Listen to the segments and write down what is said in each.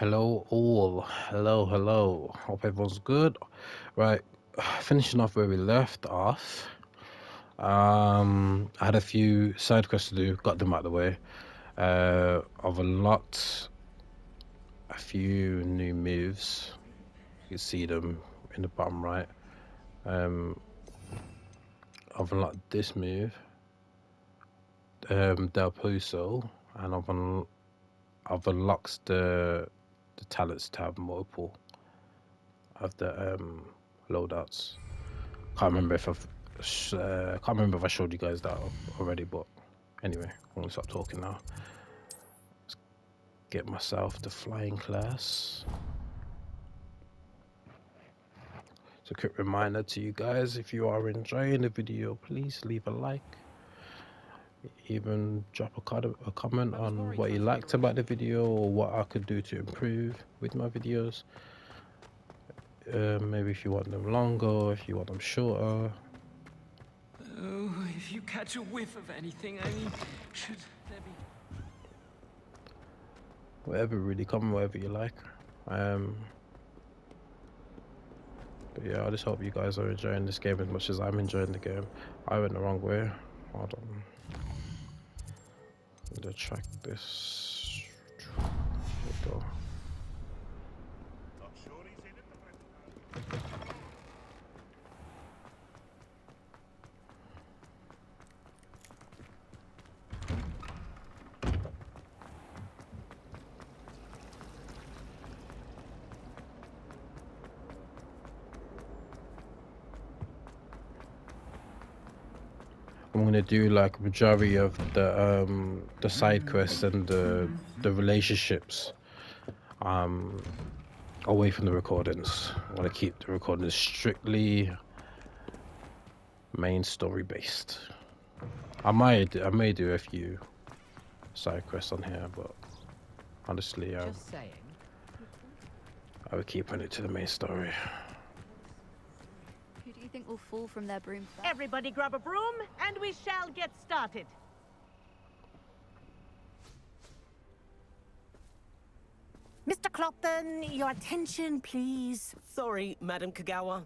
Hello, all. Hello, hello. Hope everyone's good. Right, finishing off where we left off. I had a few side quests to do, got them out of the way. I've unlocked a few new moves. You can see them in the bottom right. I've unlocked this move, Del Puso, and I've unlocked the talents to have multiple of the loadouts. Can't remember if I showed you guys that already, but anyway, I'm gonna stop talking now. Let's get myself the flying class. So, a quick reminder to you guys: if you are enjoying the video, please leave a like. Even drop a comment on what you liked about the video or what I could do to improve with my videos. Maybe if you want them longer, if you want them shorter. Oh, if you catch a whiff of anything, I mean, should there be... Whatever, really, comment whatever you like. But yeah, I just hope you guys are enjoying this game as much as I'm enjoying the game. I went the wrong way. Hold on. To track this. There we go. I'm gonna do like majority of the side quests and the relationships away from the recordings. I want to keep the recordings strictly main story based. I may do a few side quests on here, but honestly, I would keep it to the main story. Who do you think will fall from their broom? Everybody grab a broom, and we shall get started. Mr. Clopton, your attention, please. Sorry, Madam Kagawa.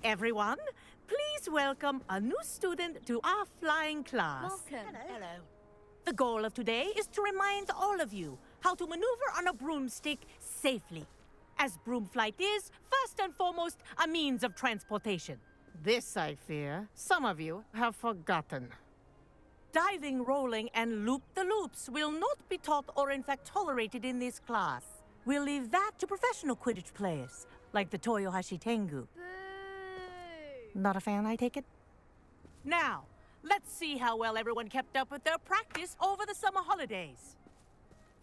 Everyone, please welcome a new student to our flying class. Welcome. Hello. The goal of today is to remind all of you how to maneuver on a broomstick safely, as broom flight is, first and foremost, a means of transportation. This, I fear, some of you have forgotten. Diving, rolling, and loop-the-loops will not be taught or in fact tolerated in this class. We'll leave that to professional Quidditch players, like the Toyohashi Tengu. Boo! Not a fan, I take it? Now, let's see how well everyone kept up with their practice over the summer holidays.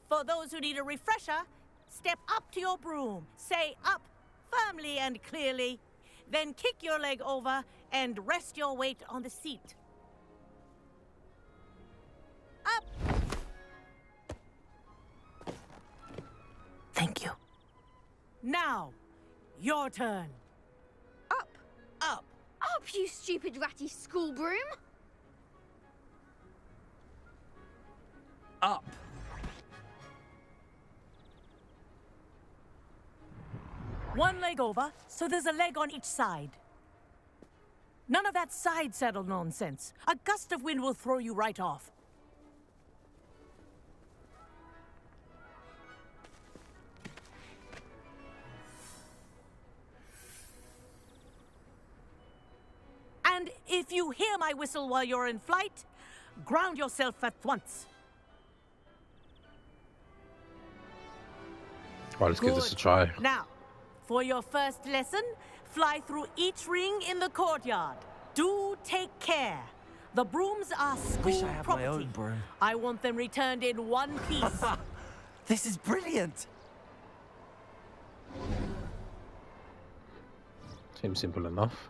For those who need a refresher, step up to your broom, say up firmly and clearly, then kick your leg over and rest your weight on the seat. Up! Thank you. Now, your turn. Up! Up! Up, you stupid ratty school broom! Up! One leg over, so there's a leg on each side. None of that side saddle nonsense. A gust of wind will throw you right off. And if you hear my whistle while you're in flight, ground yourself at once. Right, let's give this a try. Now, for your first lesson, fly through each ring in the courtyard. Do take care. The brooms are school Wish I had property. my own broom. I want them returned in one piece. This is brilliant. Seems simple enough.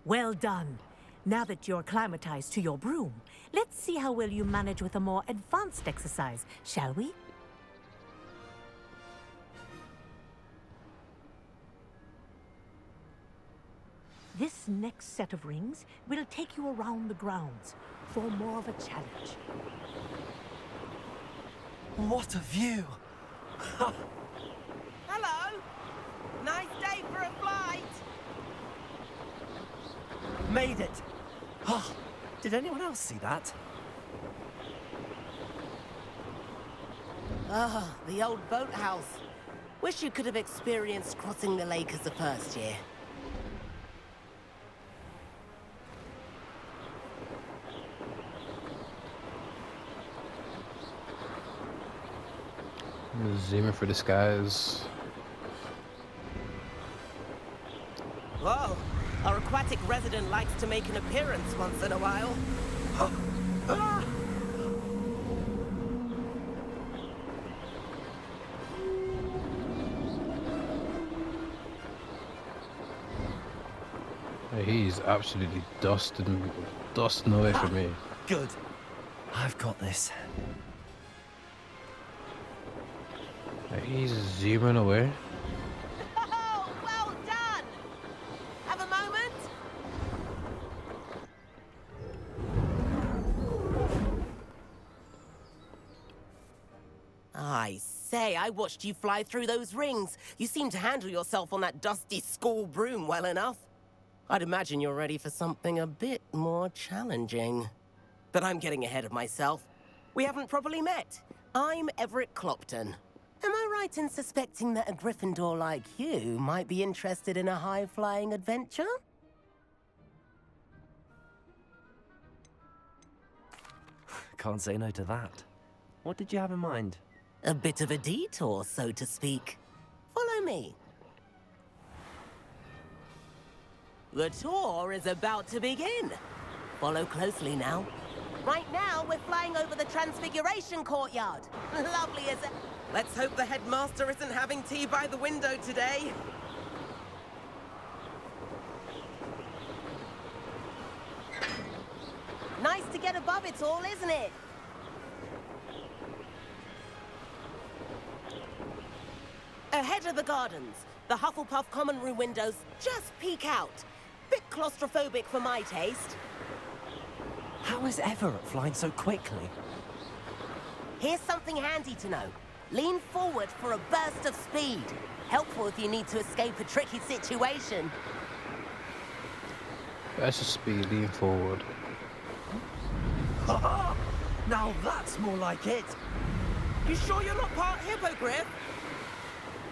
Well done. Now that you're acclimatized to your broom, let's see how well you manage with a more advanced exercise, shall we? This next set of rings will take you around the grounds for more of a challenge. What a view. Hello. Nice day for a flight. Made it. Oh, did anyone else see that? Ah, the old boathouse. Wish you could have experienced crossing the lake as a first year. Zooming through the skies. Whoa, our aquatic resident likes to make an appearance once in a while. He's absolutely dusting away from me. Good. I've got this. He's zooming away. Oh, well done! Have a moment? I say, I watched you fly through those rings. You seem to handle yourself on that dusty school broom well enough. I'd imagine you're ready for something a bit more challenging. But I'm getting ahead of myself. We haven't properly met. I'm Everett Clopton. Am I right in suspecting that a Gryffindor like you might be interested in a high-flying adventure? Can't say no to that. What did you have in mind? A bit of a detour, so to speak. Follow me. The tour is about to begin. Follow closely now. Right now, we're flying over the Transfiguration Courtyard. Lovely as it. Let's hope the headmaster isn't having tea by the window today. Nice to get above it all, isn't it? Ahead of the gardens, the Hufflepuff common room windows just peek out. Bit claustrophobic for my taste. How is Everett flying so quickly? Here's something handy to know. Lean forward for a burst of speed. Helpful if you need to escape a tricky situation. That's just speed, lean forward. Now that's more like it. You sure you're not part hippogriff?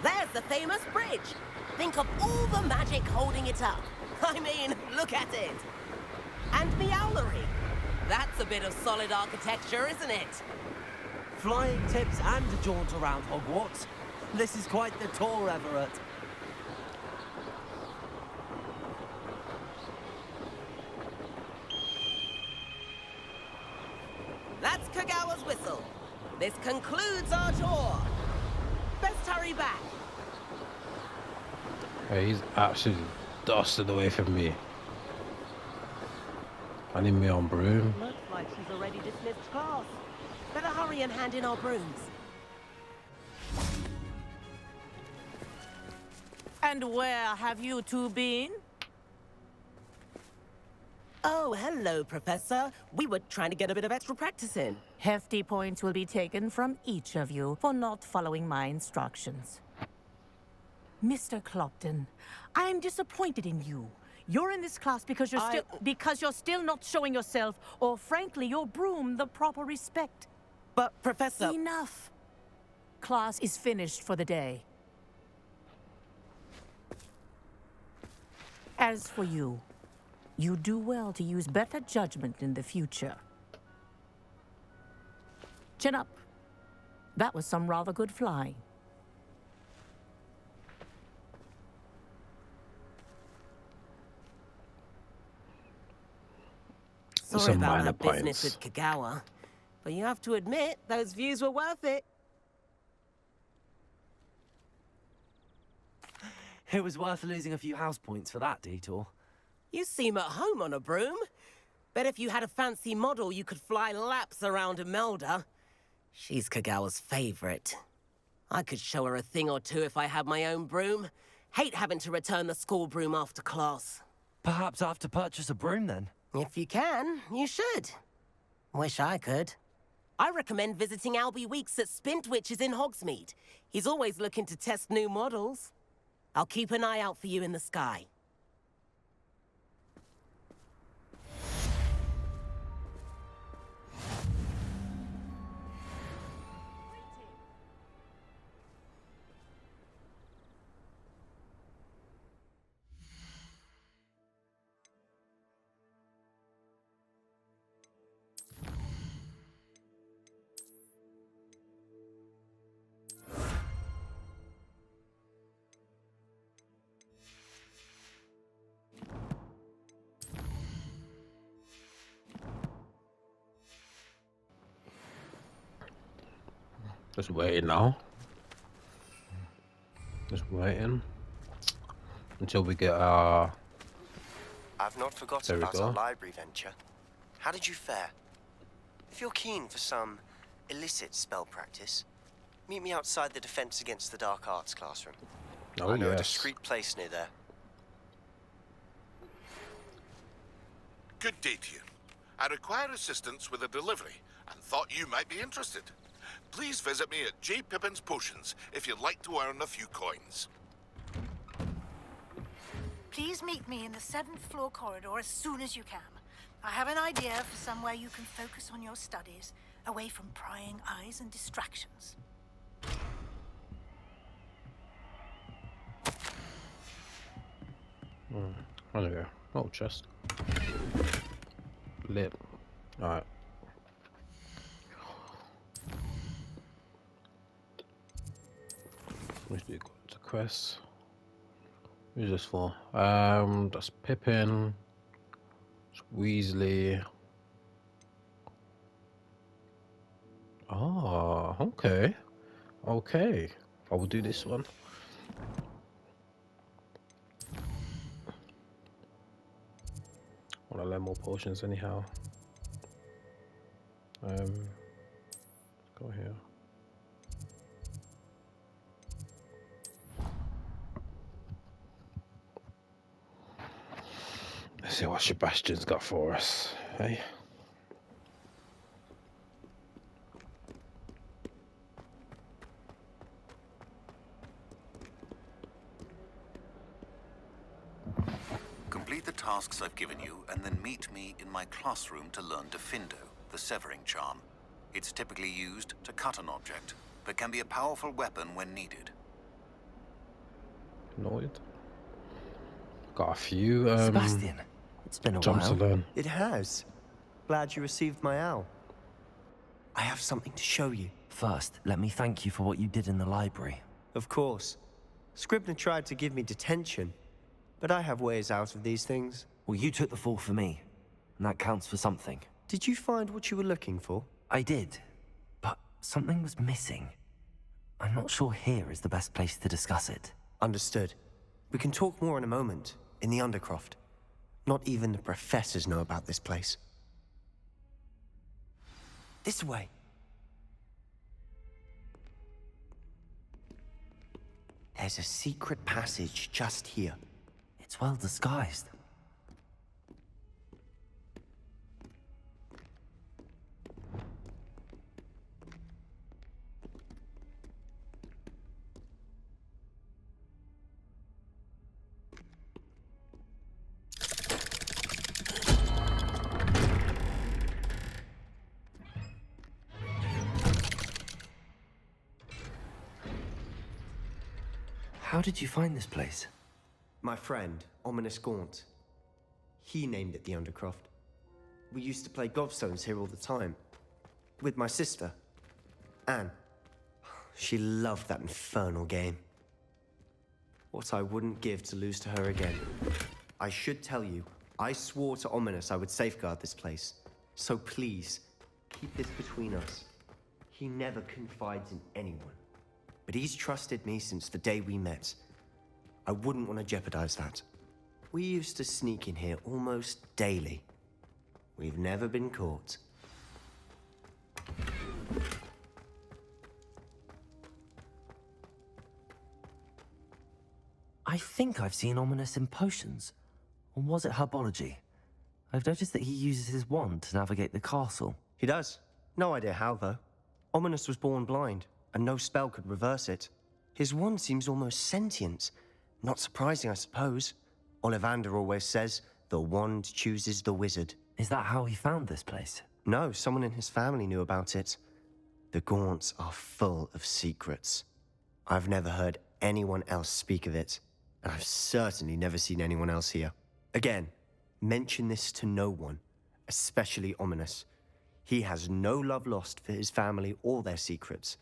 There's the famous bridge. Think of all the magic holding it up. I mean, look at it. And Meowlery. That's a bit of solid architecture, isn't it? Flying tips and a jaunt around Hogwarts. This is quite the tour, Everett. That's Kagawa's whistle. This concludes our tour. Best hurry back. He's absolutely dusted away from me. I need me on broom. Looks like she's already dismissed class. Better hurry and hand in our brooms. And where have you two been? Oh, hello, Professor. We were trying to get a bit of extra practice in. Hefty points will be taken from each of you for not following my instructions. Mr. Clopton, I am disappointed in you. You're in this class because you're still not showing yourself, or frankly, your broom, the proper respect. But, Professor... Enough. Class is finished for the day. As for you, you do well to use better judgment in the future. Chin up. That was some rather good flying. Sorry Some about minor that business points. with Kagawa. But you have to admit, those views were worth it. It was worth losing a few house points for that detour. You seem at home on a broom. Bet if you had a fancy model, you could fly laps around Imelda. She's Kagawa's favorite. I could show her a thing or two if I had my own broom. Hate having to return the school broom after class. Perhaps I have to purchase a broom then. If you can, you should. Wish I could. I recommend visiting Albie Weeks at Spintwitches in Hogsmeade. He's always looking to test new models. I'll keep an eye out for you in the sky. Just waiting now. Just waiting until we get our. I've not forgotten There we about go. our library venture. How did you fare? If you're keen for some illicit spell practice, meet me outside the Defense Against the Dark Arts classroom. Oh I know a yes. discreet place near there. Good day to you. I require assistance with a delivery and thought you might be interested. Please visit me at J. Pippin's Potions if you'd like to earn a few coins. Please meet me in the 7th floor corridor as soon as you can. I have an idea for somewhere you can focus on your studies, away from prying eyes and distractions. Anyway, oh chest. Lit. Alright. Let's do the quest. Who's this for? That's Pippin. It's Weasley. Oh, okay. Okay. I will do this one. I want to learn more potions anyhow. Go here. Let's see what Sebastian's got for us. Hey. Complete the tasks I've given you, and then meet me in my classroom to learn Defindo, the severing charm. It's typically used to cut an object, but can be a powerful weapon when needed. Annoyed. Got a few Sebastian, it's been a jumps to while. learn. It has. Glad you received my owl. I have something to show you. First, let me thank you for what you did in the library. Of course. Scribner tried to give me detention, but I have ways out of these things. Well, you took the fall for me, and that counts for something. Did you find what you were looking for? I did, but something was missing. I'm not sure here is the best place to discuss it. Understood. We can talk more in a moment, in the Undercroft. Not even the professors know about this place. This way. There's a secret passage just here. It's well disguised. How did you find this place? My friend, Ominous Gaunt. He named it the Undercroft. We used to play gobstones here all the time. With my sister, Anne. She loved that infernal game. What I wouldn't give to lose to her again. I should tell you, I swore to Ominous I would safeguard this place. So please, keep this between us. He never confides in anyone. But he's trusted me since the day we met. I wouldn't want to jeopardize that. We used to sneak in here almost daily. We've never been caught. I think I've seen Ominous in potions. Or was it herbology? I've noticed that he uses his wand to navigate the castle. He does. No idea how, though. Ominous was born blind, and no spell could reverse it. His wand seems almost sentient. Not surprising, I suppose. Ollivander always says, the wand chooses the wizard. Is that how he found this place? No, someone in his family knew about it. The Gaunts are full of secrets. I've never heard anyone else speak of it, and I've certainly never seen anyone else here. Again, mention this to no one, especially Ominous. He has no love lost for his family or their secrets,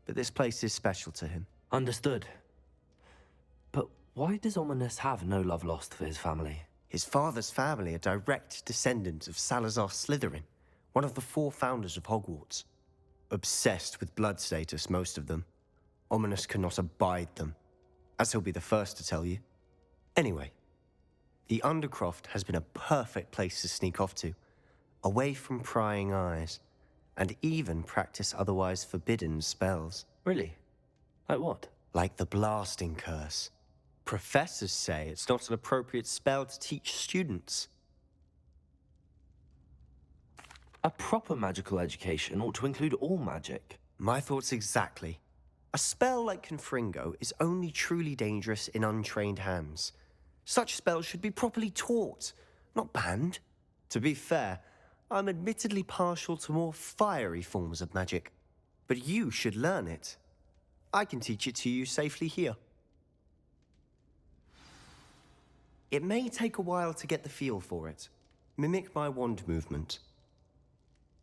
but this place is special to him. Understood. But why does Ominous have no love lost for his family? His father's family are direct descendants of Salazar Slytherin, one of the 4 founders of Hogwarts. Obsessed with blood status, most of them. Ominous cannot abide them, as he'll be the first to tell you. Anyway, the Undercroft has been a perfect place to sneak off to, away from prying eyes, and even practice otherwise forbidden spells. Really? Like what? Like the blasting curse. Professors say it's not an appropriate spell to teach students. A proper magical education ought to include all magic. My thoughts exactly. A spell like Confringo is only truly dangerous in untrained hands. Such spells should be properly taught, not banned. To be fair, I'm admittedly partial to more fiery forms of magic. But you should learn it. I can teach it to you safely here. It may take a while to get the feel for it. Mimic my wand movement.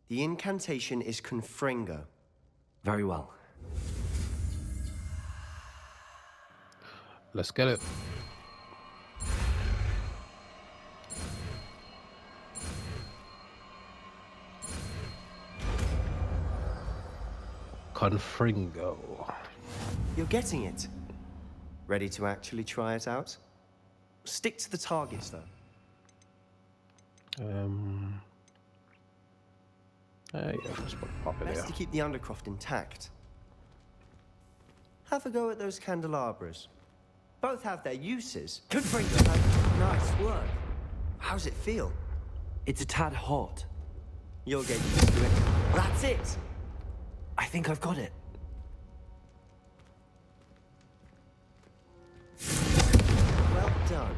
The incantation is Confringo. Very well. Let's get it. Confringo. You're getting it. Ready to actually try it out? Stick to the targets, though. Yeah, let's pop it Best there. to keep the Undercroft intact. Have a go at those candelabras. Both have their uses. Confringo. Nice work. How's it feel? It's a tad hot. You'll get used to it. That's it. I think I've got it. Well done.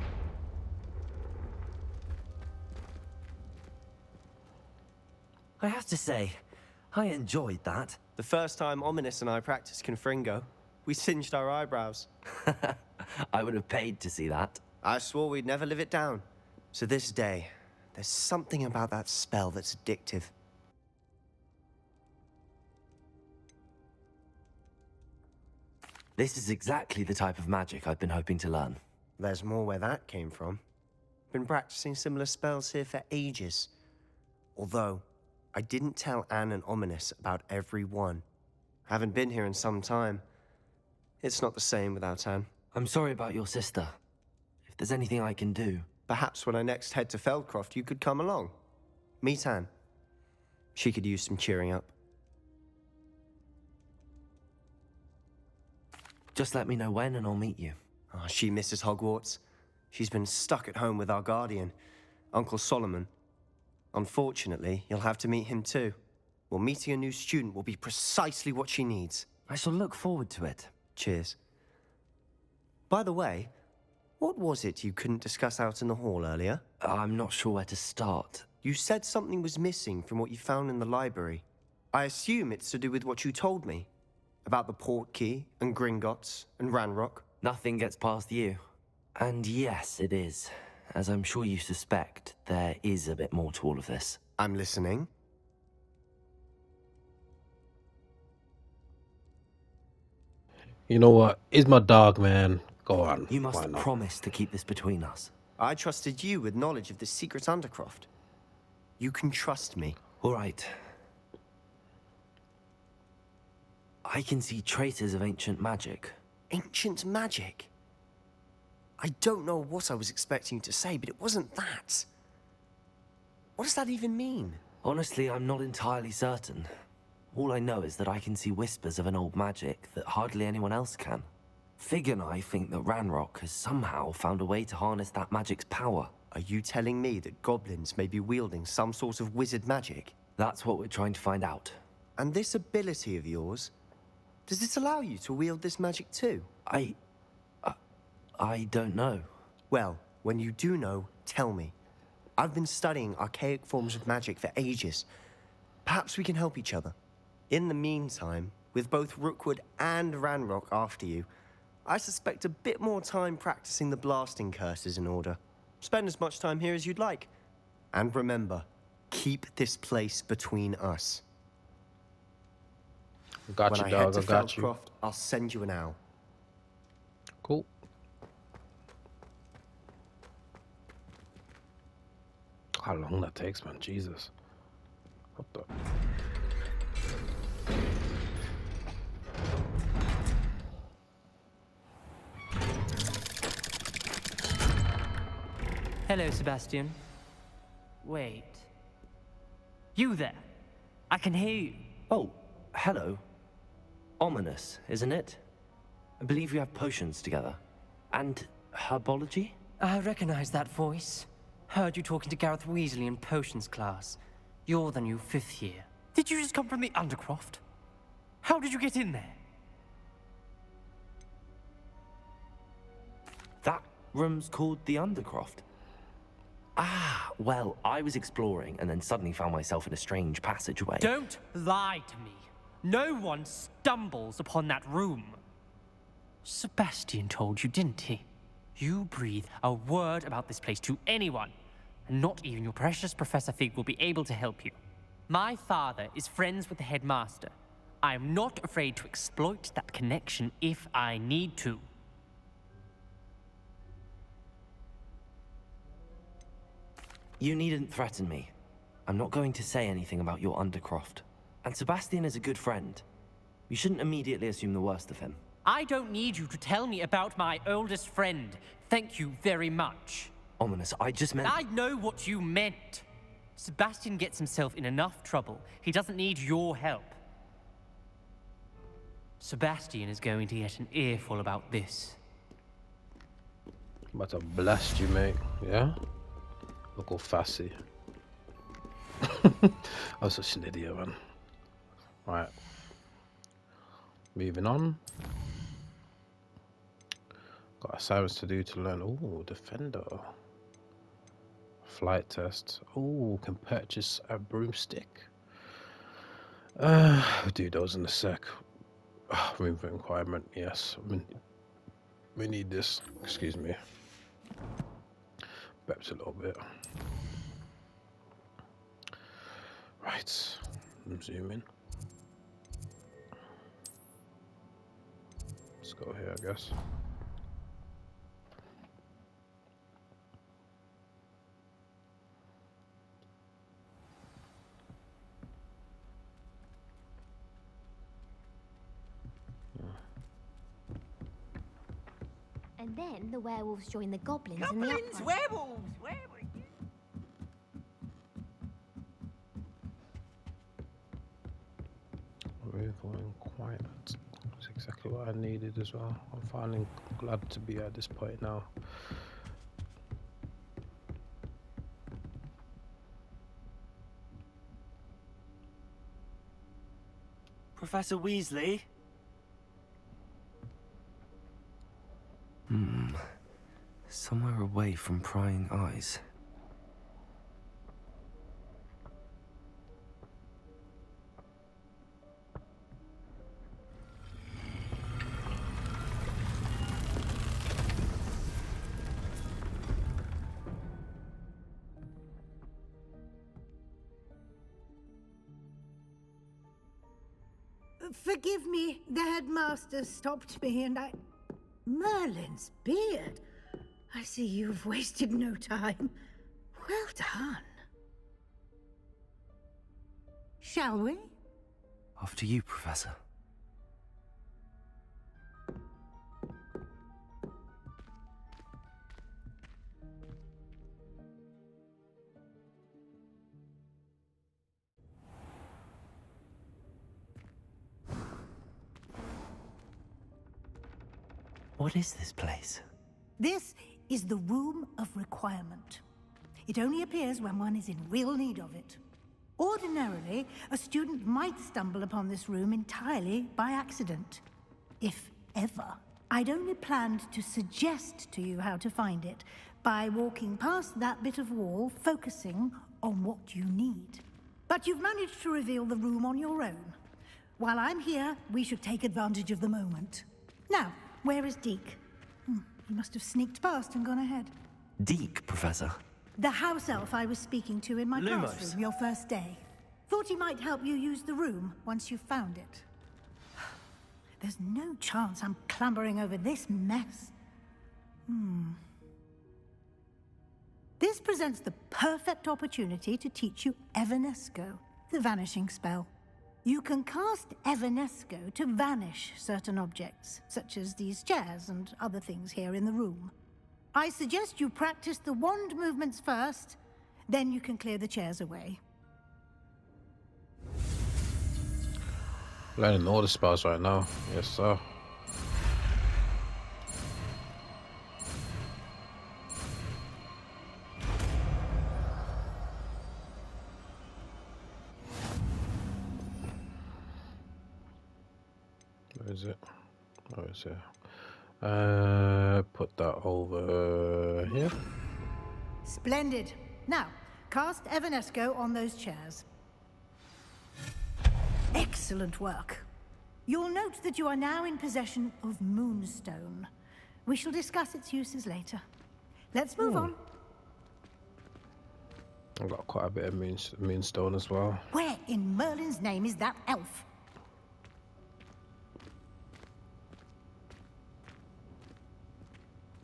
I have to say, I enjoyed that. The first time Ominous and I practiced Confringo, we singed our eyebrows. I would have paid to see that. I swore we'd never live it down. To this day, there's something about that spell that's addictive. This is exactly the type of magic I've been hoping to learn. There's more where that came from. Been practicing similar spells here for ages. Although, I didn't tell Anne and Ominous about every one. Haven't been here in some time. It's not the same without Anne. I'm sorry about your sister. If there's anything I can do... Perhaps when I next head to Feldcroft, you could come along. Meet Anne. She could use some cheering up. Just let me know when and I'll meet you. Oh, she misses Hogwarts. She's been stuck at home with our guardian, Uncle Solomon. Unfortunately, you'll have to meet him too. Well, meeting a new student will be precisely what she needs. I shall look forward to it. Cheers. By the way, what was it you couldn't discuss out in the hall earlier? I'm not sure where to start. You said something was missing from what you found in the library. I assume it's to do with what you told me. About the Portkey, and Gringotts, and Ranrock. Nothing gets past you. And yes, it is. As I'm sure you suspect, there is a bit more to all of this. I'm listening. You know what? He's my dog, man. Go on. You must Why not? promise to keep this between us. I trusted you with knowledge of the secret Undercroft. You can trust me. All right. I can see traces of ancient magic. Ancient magic? I don't know what I was expecting you to say, but it wasn't that. What does that even mean? Honestly, I'm not entirely certain. All I know is that I can see whispers of an old magic that hardly anyone else can. Fig and I think that Ranrock has somehow found a way to harness that magic's power. Are you telling me that goblins may be wielding some sort of wizard magic? That's what we're trying to find out. And this ability of yours, does it allow you to wield this magic too? I don't know. Well, when you do know, tell me. I've been studying archaic forms of magic for ages. Perhaps we can help each other. In the meantime, with both Rookwood and Ranrock after you, I suspect a bit more time practicing the blasting curse is in order. Spend as much time here as you'd like. And remember, keep this place between us. Got When you, I dog. head I to got you. Feldcroft, I'll send you an owl. Cool. How long that takes, man? Jesus. What the? Hello, Sebastian. Wait. You there? I can hear you. Oh, hello. Ominous, isn't it? I believe you have potions together. And herbology? I recognize that voice. Heard you talking to Gareth Weasley in potions class. You're the new 5th year. Did you just come from the Undercroft? How did you get in there? That room's called the Undercroft. Ah, well, I was exploring and then suddenly found myself in a strange passageway. Don't lie to me. No one stumbles upon that room. Sebastian told you, didn't he? You breathe a word about this place to anyone, and not even your precious Professor Fig will be able to help you. My father is friends with the headmaster. I am not afraid to exploit that connection if I need to. You needn't threaten me. I'm not going to say anything about your Undercroft. And Sebastian is a good friend. You shouldn't immediately assume the worst of him. I don't need you to tell me about my oldest friend. Thank you very much. Ominous, I just meant... I know what you meant. Sebastian gets himself in enough trouble. He doesn't need your help. Sebastian is going to get an earful about this. I'm about to blast you, mate. Yeah? Look all fussy. I was such an idiot, man. Right. Moving on. Got assignments to do to learn. Oh, Defender. Flight test. Oh, can purchase a broomstick. We'll do those in a sec. Room for requirement. Yes. We need this. Excuse me. Perhaps a little bit. Right. I'm zooming. Let's go here, I guess. And then the werewolves join the goblins in the upright. Werewolves! Room for quiet. That's exactly what I needed as well. I'm finally glad to be at this point now. Professor Weasley? Somewhere away from prying eyes. Forgive me, the headmaster stopped me and I... Merlin's beard. I see you've wasted no time. Well done. Shall we? After you, Professor. What is this place? This is the Room of Requirement. It only appears when one is in real need of it. Ordinarily, a student might stumble upon this room entirely by accident. If ever. I'd only planned to suggest to you how to find it by walking past that bit of wall, focusing on what you need. But you've managed to reveal the room on your own. While I'm here, we should take advantage of the moment. Now, where is Deke? He must have sneaked past and gone ahead. Deke, Professor. The house elf I was speaking to in my Lumos. classroom your first day. Thought he might help you use the room once you've found it. There's no chance I'm clambering over this mess. This presents the perfect opportunity to teach you Evanesco, the vanishing spell. You can cast Evanesco to vanish certain objects, such as these chairs and other things here in the room. I suggest you practice the wand movements first, then you can clear the chairs away. Learning all the spells right now. Yes, sir. Where is it? Oh, it's here. Put that over here. Splendid. Now, cast Evanesco on those chairs. Excellent work. You'll note that you are now in possession of Moonstone. We shall discuss its uses later. Let's move on. I've got quite a bit of moonstone as well. Where in Merlin's name is that elf?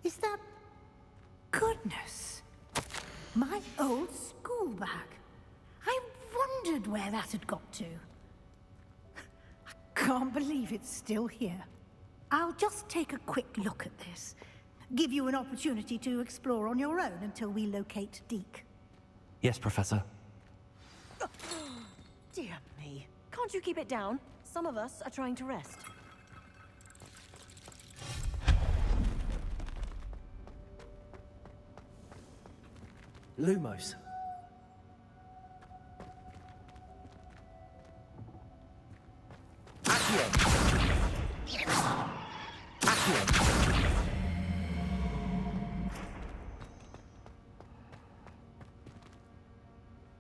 Is that... Goodness. My old school bag. I wondered where that had got to. Can't believe it's still here. I'll just take a quick look at this. Give you an opportunity to explore on your own until we locate Deke. Yes, Professor. Dear me. Can't you keep it down? Some of us are trying to rest. Lumos.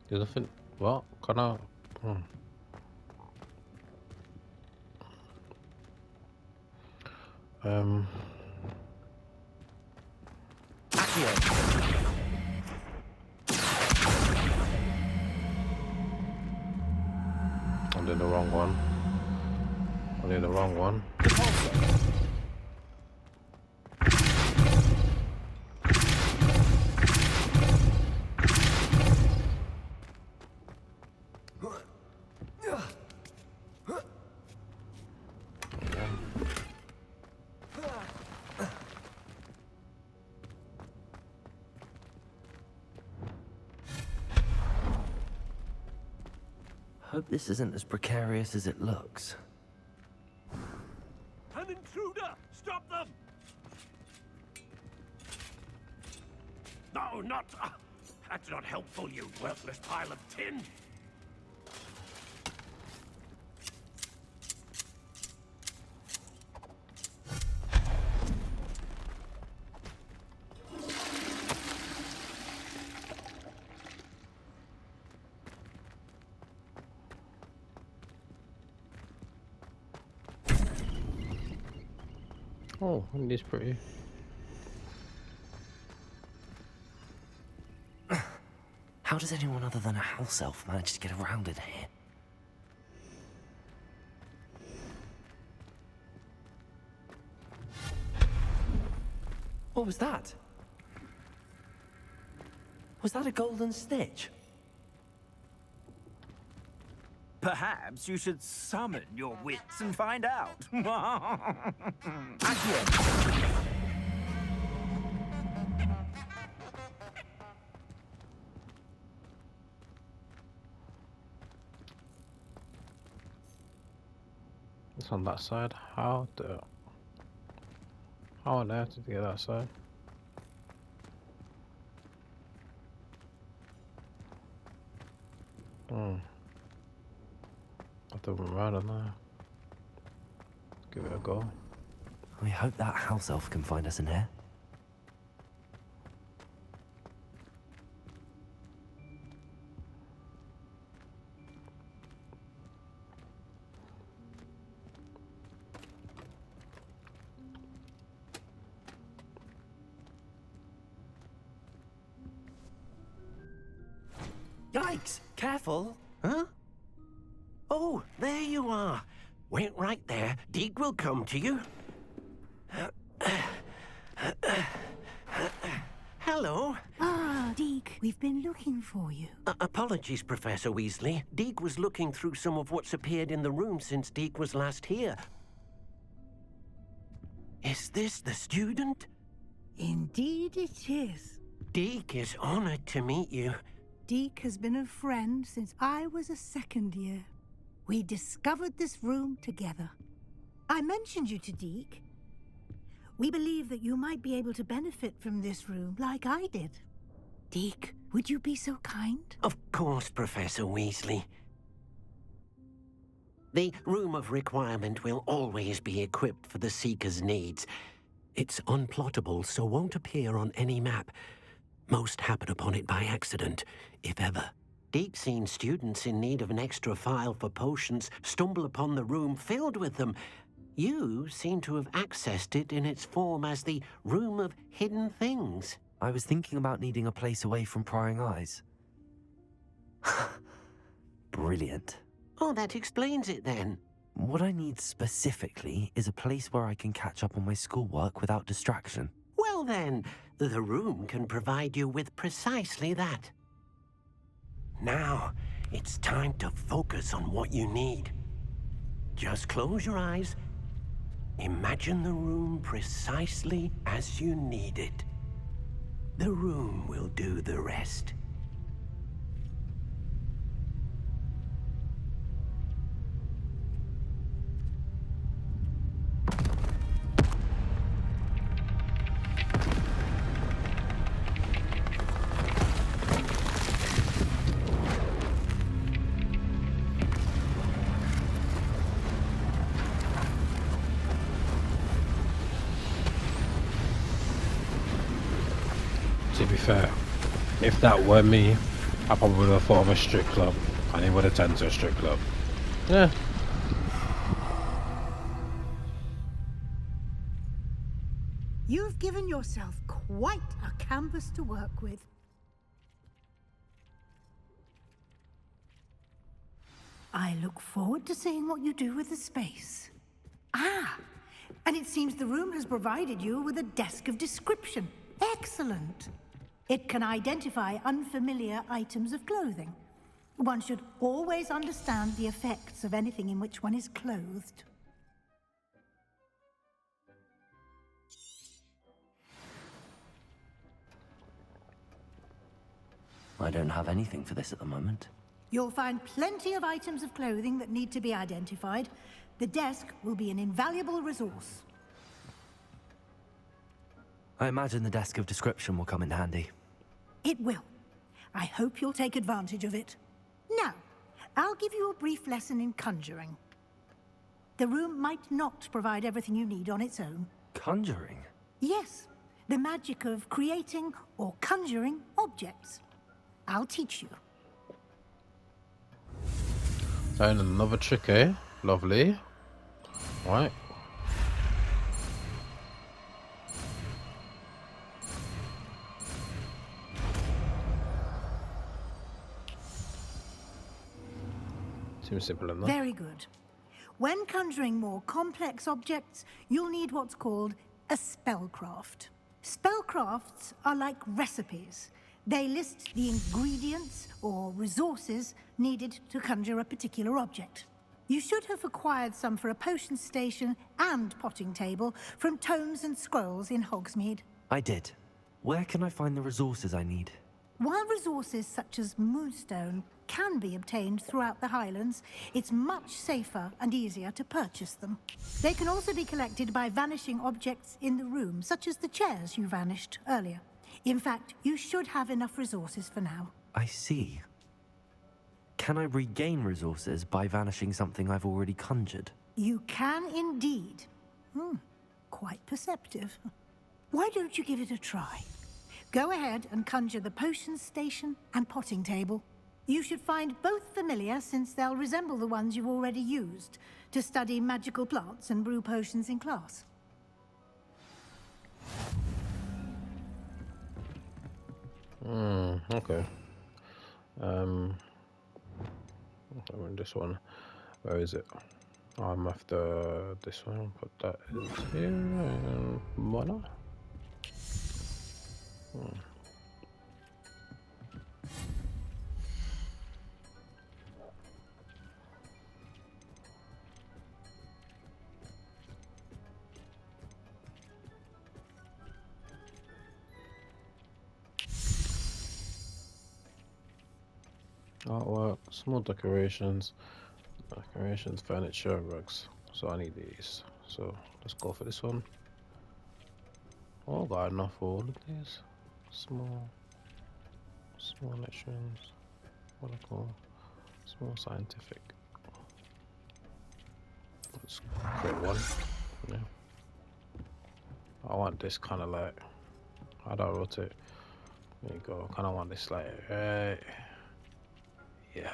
There's nothing. What? Can I? I'm doing the wrong one. I'm doing the wrong one. Hope this isn't as precarious as it looks. An intruder! Stop them! No, not... that's not helpful, you worthless pile of tin! Oh, isn't this pretty? How does anyone other than a house elf manage to get around in here? What was that? Was that a golden stitch? Perhaps you should summon your wits and find out. It's on that side. How on earth did you get that side? I don't rather know. Give it a go. I hope that house elf can find us in here. Yikes! Careful! Huh? Oh, there you are. Wait right there. Deke will come to you. Hello. Ah, Deke, we've been looking for you. Apologies, Professor Weasley. Deke was looking through some of what's appeared in the room since Deke was last here. Is this the student? Indeed it is. Deke is honored to meet you. Deke has been a friend since I was a second year. We discovered this room together. I mentioned you to Deke. We believe that you might be able to benefit from this room like I did. Deke, would you be so kind? Of course, Professor Weasley. The Room of Requirement will always be equipped for the Seeker's needs. It's unplottable, so won't appear on any map. Most happen upon it by accident, if ever. Deke's seen students in need of an extra file for potions stumble upon the room filled with them. You seem to have accessed it in its form as the Room of Hidden Things. I was thinking about needing a place away from prying eyes. Brilliant. Oh, that explains it then. What I need specifically is a place where I can catch up on my schoolwork without distraction. Well then, the room can provide you with precisely that. Now, it's time to focus on what you need. Just close your eyes. Imagine the room precisely as you need it. The room will do the rest. To be fair, if that were me, I probably would have thought of a strip club, and he would attend to a strip club. Yeah. You've given yourself quite a canvas to work with. I look forward to seeing what you do with the space. Ah, and it seems the room has provided you with a desk of description. Excellent. It can identify unfamiliar items of clothing. One should always understand the effects of anything in which one is clothed. I don't have anything for this at the moment. You'll find plenty of items of clothing that need to be identified. The desk will be an invaluable resource. I imagine the desk of description will come in handy. It will. I hope you'll take advantage of it. Now, I'll give you a brief lesson in conjuring. The room might not provide everything you need on its own. Conjuring? Yes, the magic of creating or conjuring objects. I'll teach you. And another trick, eh? Lovely. Right. Seems simple enough. Very good. When conjuring more complex objects, you'll need what's called a spellcraft. Spellcrafts are like recipes. They list the ingredients or resources needed to conjure a particular object. You should have acquired some for a potion station and potting table from tomes and scrolls in Hogsmeade. I did. Where can I find the resources I need? While resources such as moonstone can be obtained throughout the Highlands, it's much safer and easier to purchase them. They can also be collected by vanishing objects in the room, such as the chairs you vanished earlier. In fact, you should have enough resources for now. I see. Can I regain resources by vanishing something I've already conjured? You can indeed. Quite perceptive. Why don't you give it a try? Go ahead and conjure the potions station and potting table. You should find both familiar, since they'll resemble the ones you've already used to study magical plants and brew potions in class. Okay. This one. Where is it? I'm after this one. Put that is here. And why not? Artwork, small decorations, furniture, rugs. So I need these. So let's go for this one. Oh, got enough for all of these. Small lecturings. What I call small scientific. Let's create one. Yeah. I want this kind of like. How do I rotate? There you go. Kind of want this like. Yeah.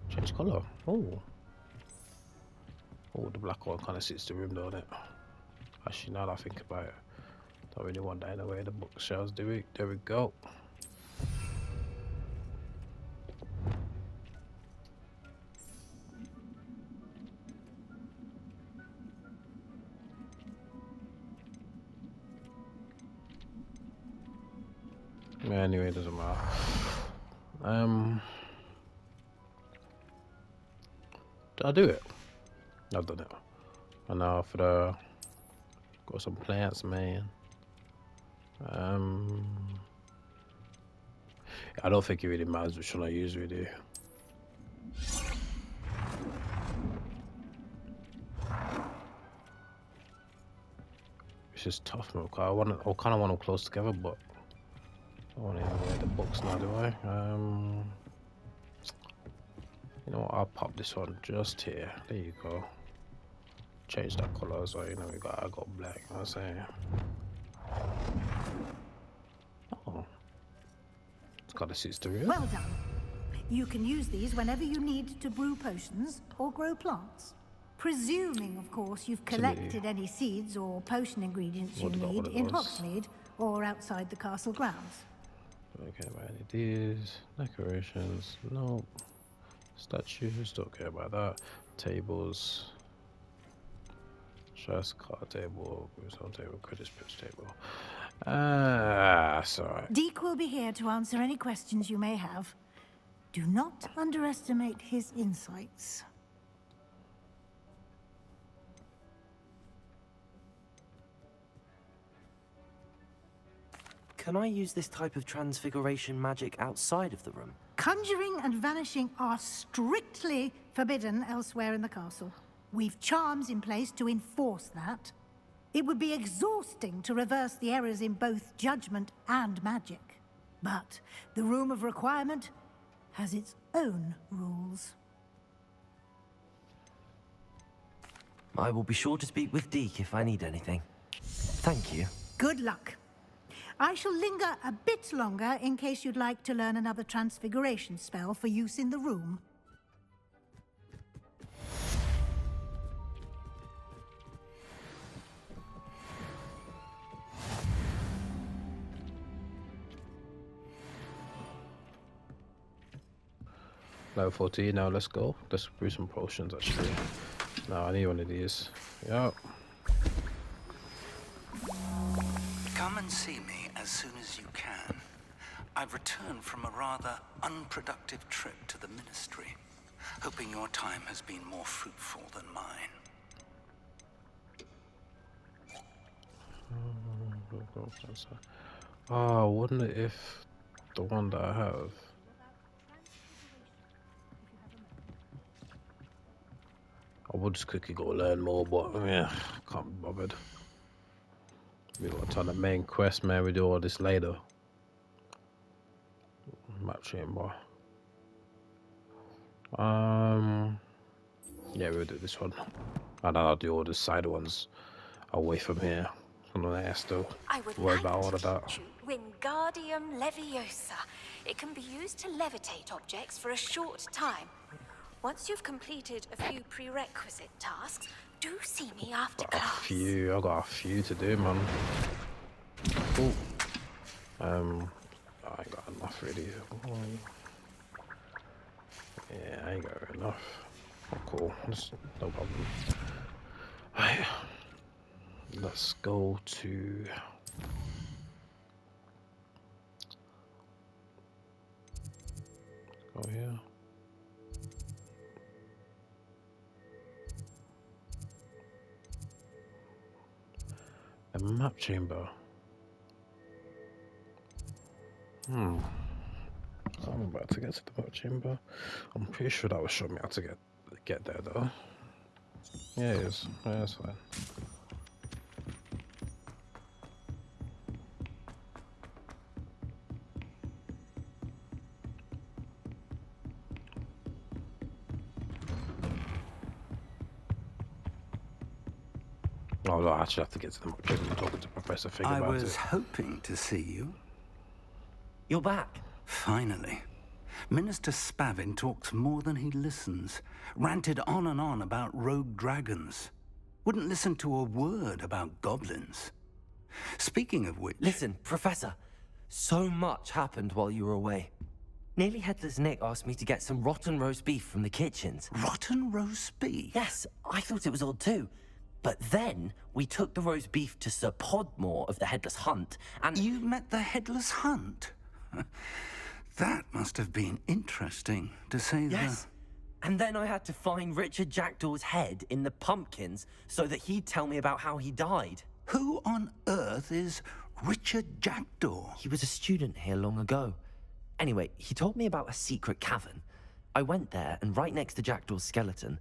Change color. Oh. Oh, the black one kind of suits the room, don't it? Actually, now that I think about it, don't really want that in the way the bookshelves do it. There we go. Yeah, anyway, it doesn't matter. Did I do it? I've done it. And now for the got some plants, man. I don't think it really matters which one I use, really. It's just tough, man. I kind of want them close together, but I don't want to wear the books now, do I? You know what? I'll pop this one just here. There you go. Change that color as well. You know, I got black. You know what I'm saying? Oh, it's got a sister here. Well done. You can use these whenever you need to brew potions or grow plants. Presuming, of course, you've collected any seeds or potion ingredients you need in Hogsmeade or outside the castle grounds. Don't care about any of these. Decorations, no. Statues, don't care about that. Tables. Chess, card table, stone table, credit pitch table. That's alright. Deke will be here to answer any questions you may have. Do not underestimate his insights. Can I use this type of transfiguration magic outside of the room? Conjuring and vanishing are strictly forbidden elsewhere in the castle. We've charms in place to enforce that. It would be exhausting to reverse the errors in both judgment and magic. But the Room of Requirement has its own rules. I will be sure to speak with Deke if I need anything. Thank you. Good luck. I shall linger a bit longer in case you'd like to learn another transfiguration spell for use in the room. Level 14, now let's go. Let's brew some potions actually. Now I need one of these. Yep. Come and see me as soon as you can. I've returned from a rather unproductive trip to the Ministry, hoping your time has been more fruitful than mine. Oh, I wonder if the one that I have. I would just quickly go learn more, but yeah, can't be bothered. We got a ton of main quest, man. We do all this later. Map chamber. Yeah, we'll do this one. And then I'll do all the side ones away from here. And then I still I would worry like about all to of that. teach you Wingardium Leviosa. It can be used to levitate objects for a short time. Once you've completed a few prerequisite tasks, do see me after class. I got a few to do, man. Cool. I ain't got enough really. Yeah, I ain't got enough. Oh, cool. That's no problem. Right. Let's go to... Go here. A map chamber. So I'm about to get to the map chamber. I'm pretty sure that will show me how to get there though. Yeah, it is. Yeah, that's fine. Oh no, I actually have to get to the map chamber. I'm talking to Professor Fig about it. I was hoping to see you. You're back. Finally. Minister Spavin talks more than he listens. Ranted on and on about rogue dragons. Wouldn't listen to a word about goblins. Speaking of which... Listen, Professor. So much happened while you were away. Nearly Headless Nick asked me to get some rotten roast beef from the kitchens. Rotten roast beef? Yes, I thought it was odd too. But then we took the roast beef to Sir Podmore of the Headless Hunt, and... You met the Headless Hunt? That must have been interesting, to say the... Yes. And then I had to find Richard Jackdaw's head in the pumpkins so that he'd tell me about how he died. Who on earth is Richard Jackdaw? He was a student here long ago. Anyway, he told me about a secret cavern. I went there, and right next to Jackdaw's skeleton,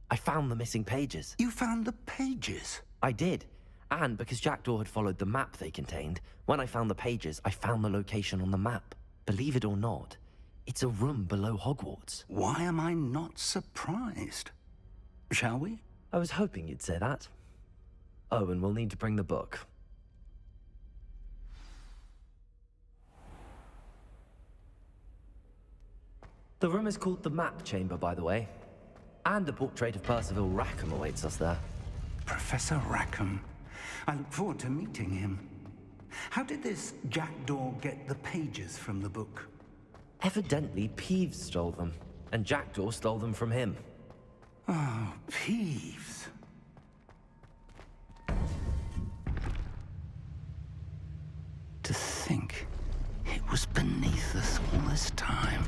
I found the missing pages. You found the pages? I did. And because Jackdaw had followed the map they contained, when I found the pages, I found the location on the map. Believe it or not, it's a room below Hogwarts. Why am I not surprised? Shall we? I was hoping you'd say that. Oh, and we'll need to bring the book. The room is called the Map Chamber, by the way. And a portrait of Percival Rackham awaits us there. Professor Rackham. I look forward to meeting him. How did this Jackdaw get the pages from the book? Evidently, Peeves stole them, and Jackdaw stole them from him. Oh, Peeves. To think it was beneath us all this time.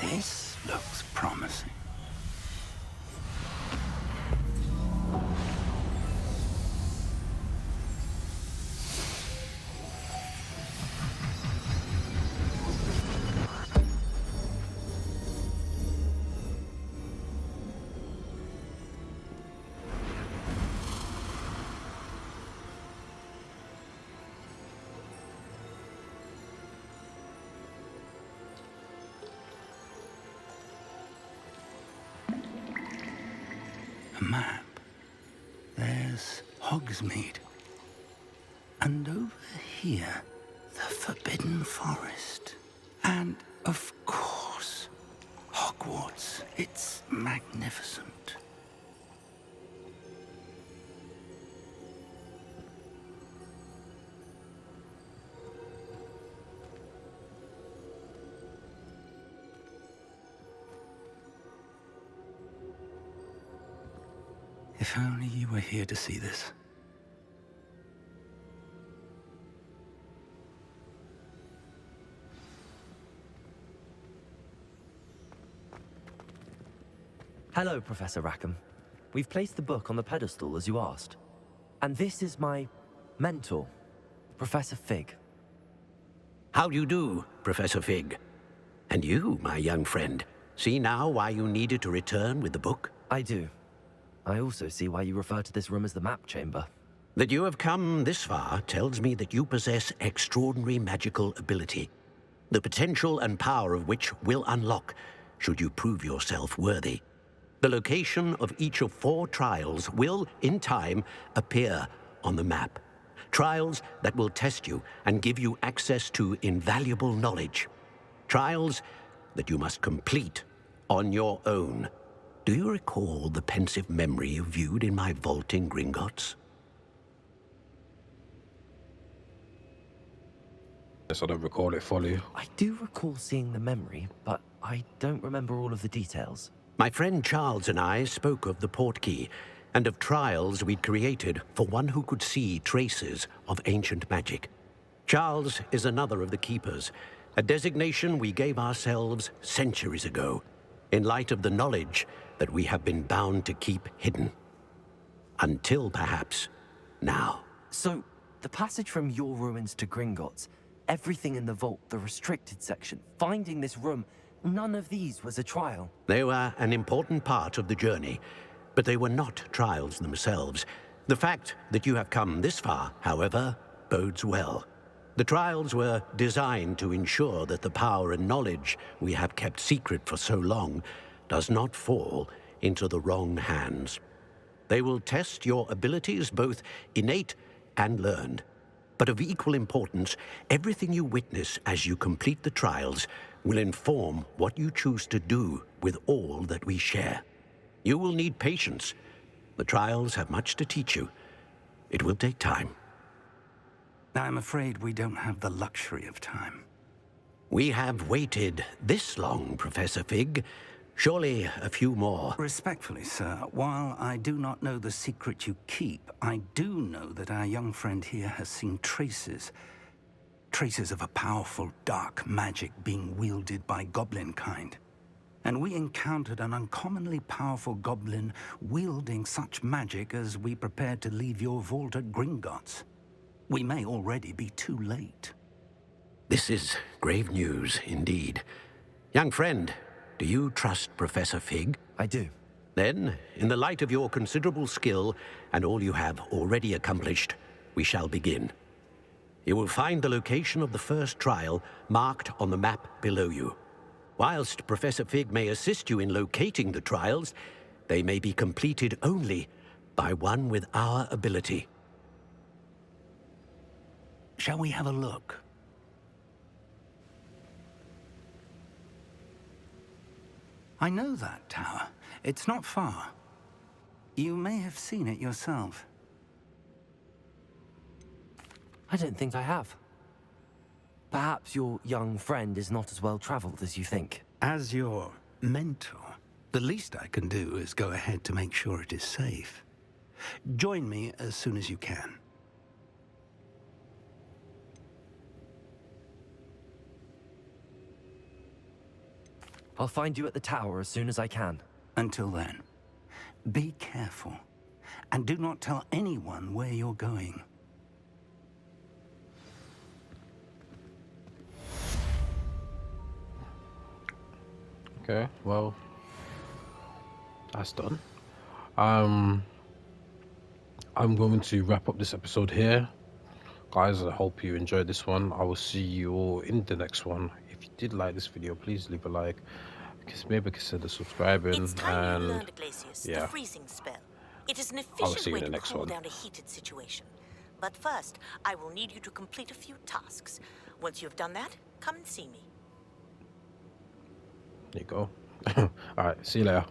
This looks promising. A map. There's Hogsmeade. And over here, the Forbidden Forest. And, of course, Hogwarts. It's magnificent. If only you were here to see this. Hello, Professor Rackham. We've placed the book on the pedestal as you asked. And this is my mentor, Professor Fig. How do you do, Professor Fig? And you, my young friend, see now why you needed to return with the book? I do. I also see why you refer to this room as the map chamber. That you have come this far tells me that you possess extraordinary magical ability, the potential and power of which will unlock should you prove yourself worthy. The location of each of 4 trials will, in time, appear on the map. Trials that will test you and give you access to invaluable knowledge. Trials that you must complete on your own. Do you recall the pensive memory you viewed in my vault in Gringotts? Yes, I don't recall it fully. I do recall seeing the memory, but I don't remember all of the details. My friend Charles and I spoke of the portkey and of trials we'd created for one who could see traces of ancient magic. Charles is another of the keepers, a designation we gave ourselves centuries ago, in light of the knowledge that we have been bound to keep hidden. Until perhaps now. So, the passage from your ruins to Gringotts, everything in the vault, the restricted section, finding this room, none of these was a trial. They were an important part of the journey, but they were not trials themselves. The fact that you have come this far, however, bodes well. The trials were designed to ensure that the power and knowledge we have kept secret for so long does not fall into the wrong hands. They will test your abilities, both innate and learned. But of equal importance, everything you witness as you complete the trials will inform what you choose to do with all that we share. You will need patience. The trials have much to teach you. It will take time. I'm afraid we don't have the luxury of time. We have waited this long, Professor Fig. Surely a few more. Respectfully, sir, while I do not know the secret you keep, I do know that our young friend here has seen traces of a powerful dark magic being wielded by goblin kind. And we encountered an uncommonly powerful goblin wielding such magic as we prepared to leave your vault at Gringotts. We may already be too late. This is grave news indeed. Young friend, do you trust Professor Fig? I do. Then, in the light of your considerable skill and all you have already accomplished, we shall begin. You will find the location of the first trial marked on the map below you. Whilst Professor Fig may assist you in locating the trials, they may be completed only by one with our ability. Shall we have a look? I know that tower. It's not far. You may have seen it yourself. I don't think I have. Perhaps your young friend is not as well traveled as you think. As your mentor, the least I can do is go ahead to make sure it is safe. Join me as soon as you can. I'll find you at the tower as soon as I can. Until then, be careful, and do not tell anyone where you're going. Okay, well, that's done. I'm going to wrap up this episode here. Guys, I hope you enjoyed this one. I will see you all in the next one. If you did like this video, please leave a like. Maybe consider subscribing. It's time you and learned, Glacius, yeah, the freezing spell. It is an I'll see efficient you way in the to next cool one. down a heated situation. But first, I will need you to complete a few tasks. Once you have done that, come and see me. There you go. All right, see you later.